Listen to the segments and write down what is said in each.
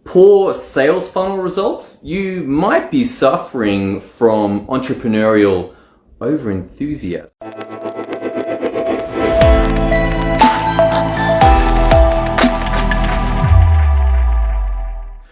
poor sales funnel results, you might be suffering from entrepreneurial overenthusiasm.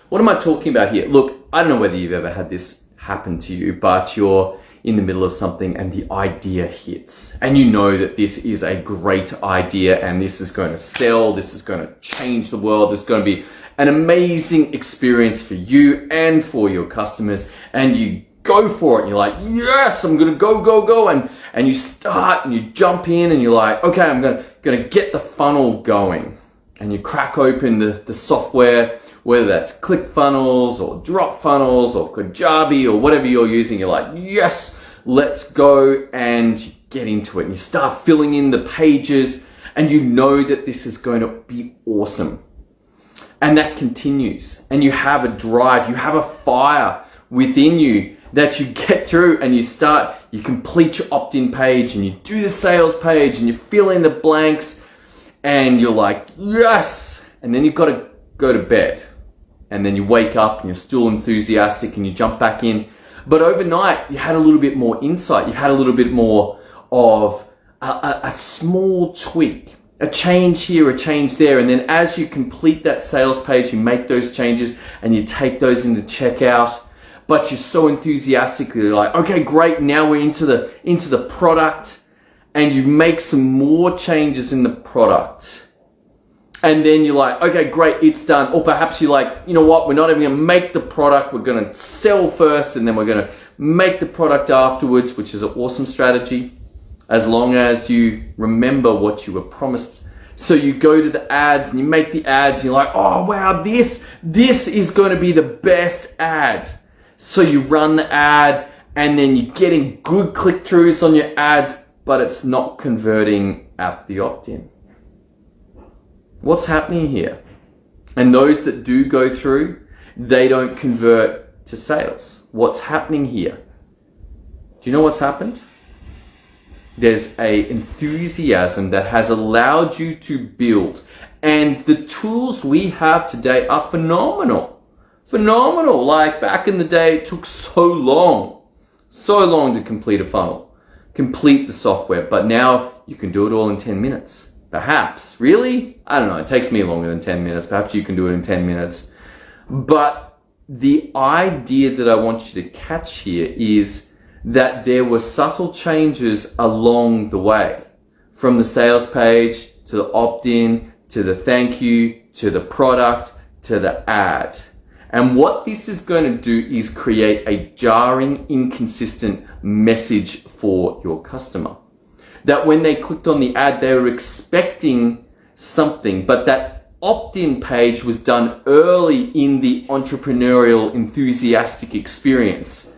What am I talking about here? Look, I don't know whether you've ever had this happen to you, but you're in the middle of something and the idea hits. And you know that this is a great idea and this is going to sell, this is going to change the world, this is going to be an amazing experience for you and for your customers. And you go for it and you're like, yes, I'm going to go. And you start and you jump in and you're like, okay, I'm going to get the funnel going. And you crack open the software, whether that's ClickFunnels or Drop Funnels or Kajabi or whatever you're using. You're like, yes, let's go, and you get into it and you start filling in the pages and you know that this is going to be awesome. And that continues, and you have a drive, you have a fire within you that you get through, and you complete your opt-in page and you do the sales page and you fill in the blanks and you're like, yes, and then you've got to go to bed. And then you wake up and you're still enthusiastic and you jump back in. But overnight, you had a little bit more insight. You had a little bit more of a small tweak, a change here, a change there. And then as you complete that sales page, you make those changes and you take those into checkout. But you're so enthusiastically like, okay, great. Now we're into the product, and you make some more changes in the product. And then you're like, okay, great, it's done. Or perhaps you're like, you know what, we're not even going to make the product. We're going to sell first, and then we're going to make the product afterwards, which is an awesome strategy, as long as you remember what you were promised. So you go to the ads and you make the ads, and you're like, oh, wow, this is going to be the best ad. So you run the ad, and then you're getting good click-throughs on your ads, but it's not converting at the opt-in. What's happening here? And those that do go through, they don't convert to sales. What's happening here? Do you know what's happened? There's an enthusiasm that has allowed you to build. And the tools we have today are phenomenal. Phenomenal. Like back in the day, it took so long to complete a funnel, complete the software. But now you can do it all in 10 minutes. Perhaps. Really? I don't know. It takes me longer than 10 minutes. Perhaps you can do it in 10 minutes. But the idea that I want you to catch here is that there were subtle changes along the way. From the sales page, to the opt-in, to the thank you, to the product, to the ad. And what this is going to do is create a jarring, inconsistent message for your customer. That when they clicked on the ad, they were expecting something, but that opt-in page was done early in the entrepreneurial, enthusiastic experience.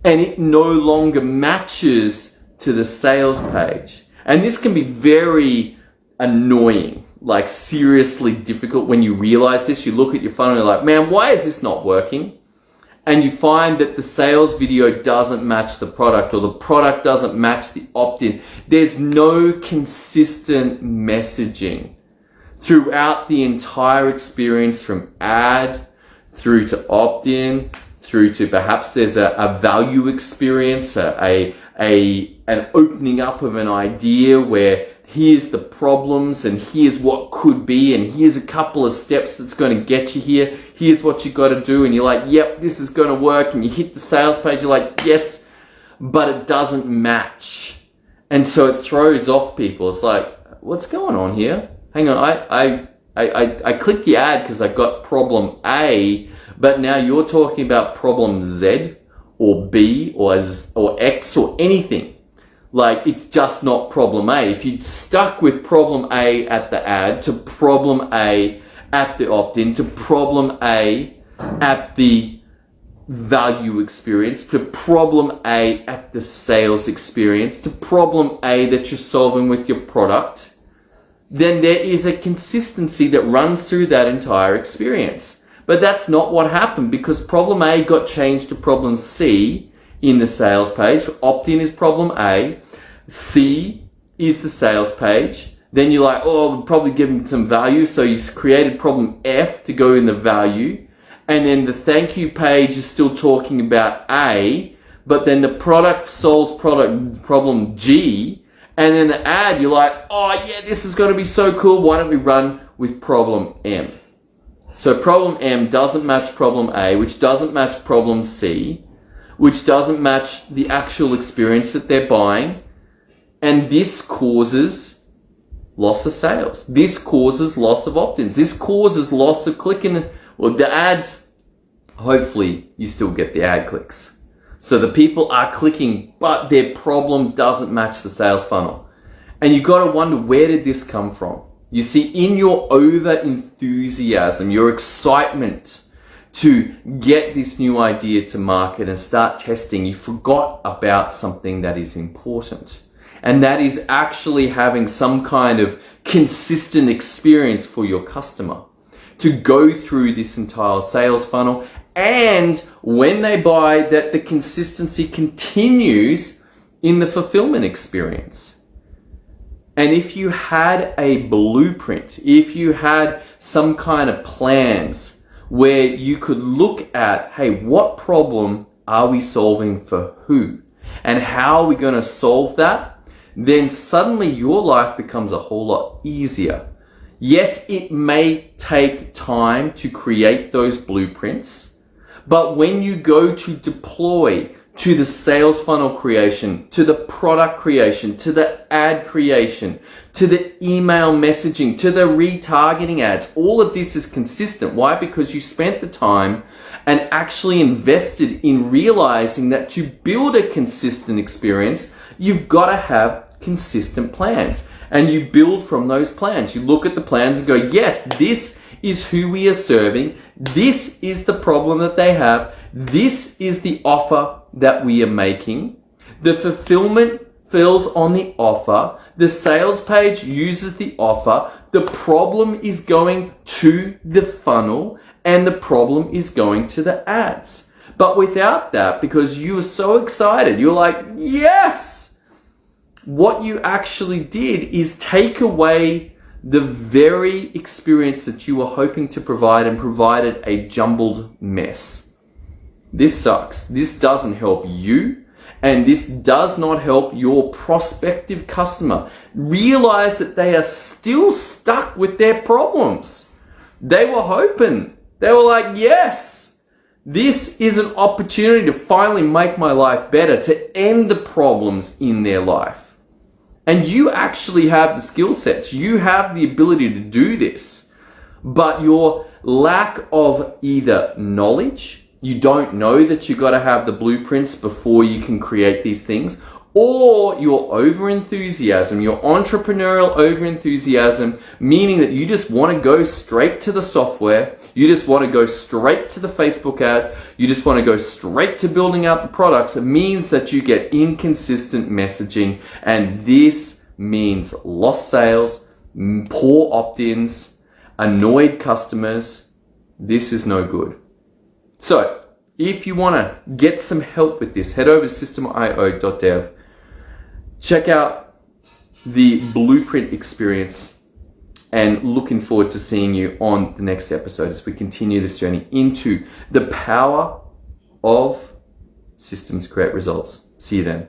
And it no longer matches to the sales page. And this can be very annoying, like seriously difficult when you realize this. You look at your funnel and you're like, man, why is this not working? And you find that the sales video doesn't match the product, or the product doesn't match the opt-in. There's no consistent messaging throughout the entire experience, from ad through to opt-in, through to perhaps there's a value experience, an opening up of an idea where here's the problems and here's what could be and here's a couple of steps that's going to get you here. Here's what you got to do, and you're like, yep, this is going to work. And you hit the sales page, you're like, yes, but it doesn't match. And so it throws off people. It's like, what's going on here? Hang on, I clicked the ad because I got problem A, but now you're talking about problem Z or B or X or anything. Like, it's just not problem A. If you'd stuck with problem A at the ad, to problem A at the opt-in, to problem A at the value experience, to problem A at the sales experience, to problem A that you're solving with your product, then there is a consistency that runs through that entire experience. But that's not what happened, because problem A got changed to problem C in the sales page. Opt-in is problem A. C is the sales page. Then you're like, oh, we'll probably give them some value. So you created problem F to go in the value. and then the thank you page is still talking about A, but then the product solves problem G, and then the ad, you're like, oh yeah, this is going to be so cool. Why don't we run with problem M? So problem M doesn't match problem A, which doesn't match problem C, which doesn't match the actual experience that they're buying. And this causes loss of sales. This causes loss of opt-ins. This causes loss of clicking. Well, the ads, hopefully you still get the ad clicks. So the people are clicking, but their problem doesn't match the sales funnel. And you got to wonder, where did this come from? You see, in your over enthusiasm, your excitement to get this new idea to market and start testing, you forgot about something that is important. And that is actually having some kind of consistent experience for your customer to go through this entire sales funnel. And when they buy, that the consistency continues in the fulfillment experience. And if you had a blueprint, if you had some kind of plans where you could look at, hey, what problem are we solving for who? And how are we going to solve that? Then suddenly your life becomes a whole lot easier. Yes, it may take time to create those blueprints, but when you go to deploy to the sales funnel creation, to the product creation, to the ad creation, to the email messaging, to the retargeting ads, all of this is consistent. Why? Because you spent the time and actually invested in realizing that to build a consistent experience, you've got to have consistent plans. And you build from those plans. You look at the plans and go, yes, this is who we are serving. This is the problem that they have. This is the offer that we are making. The fulfillment fills on the offer. The sales page uses the offer. The problem is going to the funnel, and the problem is going to the ads. But without that, because you were so excited, you're like, yes! What you actually did is take away the very experience that you were hoping to provide and provided a jumbled mess. This sucks. This doesn't help you, and this does not help your prospective customer realize that they are still stuck with their problems. They were hoping. They were like, yes, this is an opportunity to finally make my life better, to end the problems in their life. And you actually have the skill sets. You have the ability to do this. But your lack of either knowledge, you don't know that you got to have the blueprints before you can create these things, or your over-enthusiasm, your entrepreneurial over-enthusiasm, meaning that you just want to go straight to the software, you just want to go straight to the Facebook ads, you just want to go straight to building out the products. It means that you get inconsistent messaging, and this means lost sales, poor opt-ins, annoyed customers. This is no good. So, if you want to get some help with this, head over to systemio.dev. Check out the blueprint experience, and looking forward to seeing you on the next episode as we continue this journey into the power of systems create results. See you then.